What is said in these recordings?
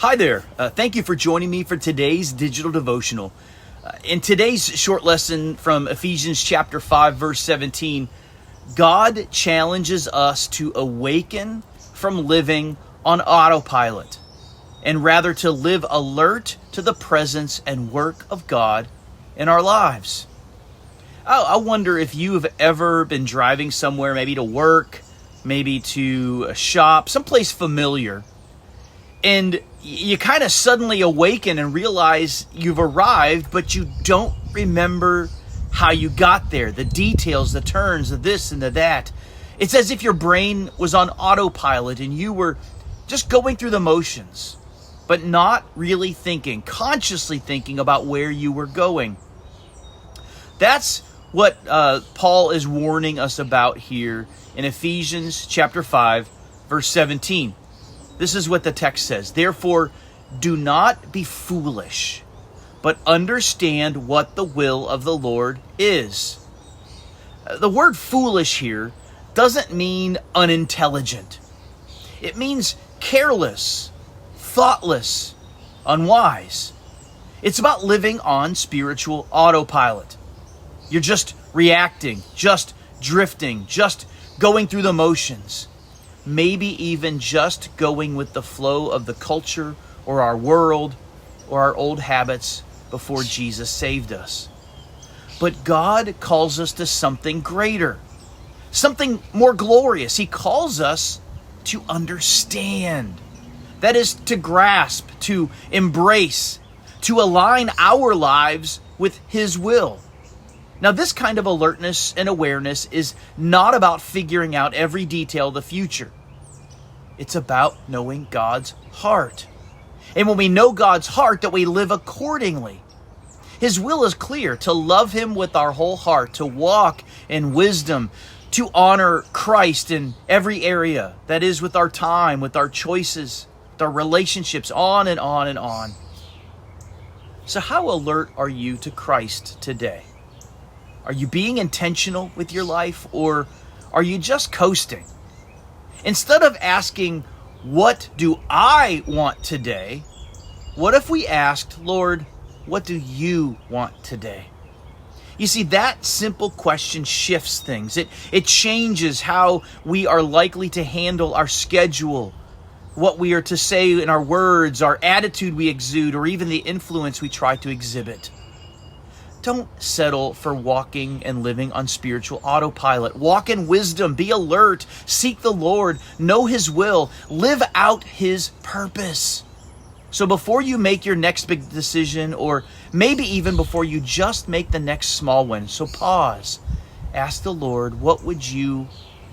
Hi there. Thank you for joining me for today's Digital Devotional. In today's short lesson from Ephesians chapter 5, verse 17, God challenges us to awaken from living on autopilot and rather to live alert to the presence and work of God in our lives. I wonder if you have ever been driving somewhere, maybe to work, maybe to a shop, someplace familiar, and you kind of suddenly awaken and realize you've arrived, but you don't remember how you got there, the details, the turns, the this and the that. It's as if your brain was on autopilot and you were just going through the motions, but not really thinking, consciously thinking about where you were going. That's what Paul is warning us about here in Ephesians chapter 5, verse 17. This is what the text says. Therefore, do not be foolish, but understand what the will of the Lord is. The word foolish here doesn't mean unintelligent. It means careless, thoughtless, unwise. It's about living on spiritual autopilot. You're just reacting, just drifting, just going through the motions. Maybe even just going with the flow of the culture or our world or our old habits before Jesus saved us. But God calls us to something greater, something more glorious. He calls us to understand. That is to grasp, to embrace, to align our lives with His will. Now, this kind of alertness and awareness is not about figuring out every detail of the future. It's about knowing God's heart. And when we know God's heart, that we live accordingly. His will is clear, to love Him with our whole heart, to walk in wisdom, to honor Christ in every area. That is with our time, with our choices, with our relationships, on and on and on. So how alert are you to Christ today? Are you being intentional with your life, or are you just coasting? Instead of asking, what do I want today? What if we asked, Lord, what do you want today? You see, that simple question shifts things. It changes how we are likely to handle our schedule, what we are to say in our words, our attitude we exude, or even the influence we try to exhibit. Don't settle for walking and living on spiritual autopilot. Walk in wisdom, be alert, seek the Lord, know His will, live out His purpose. So before you make your next big decision, or maybe even before you just make the next small one, so pause, ask the Lord, what would you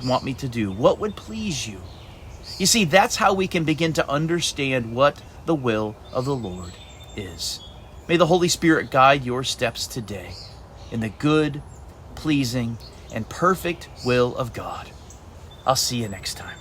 want me to do? What would please you? You see, that's how we can begin to understand what the will of the Lord is. May the Holy Spirit guide your steps today in the good, pleasing, and perfect will of God. I'll see you next time.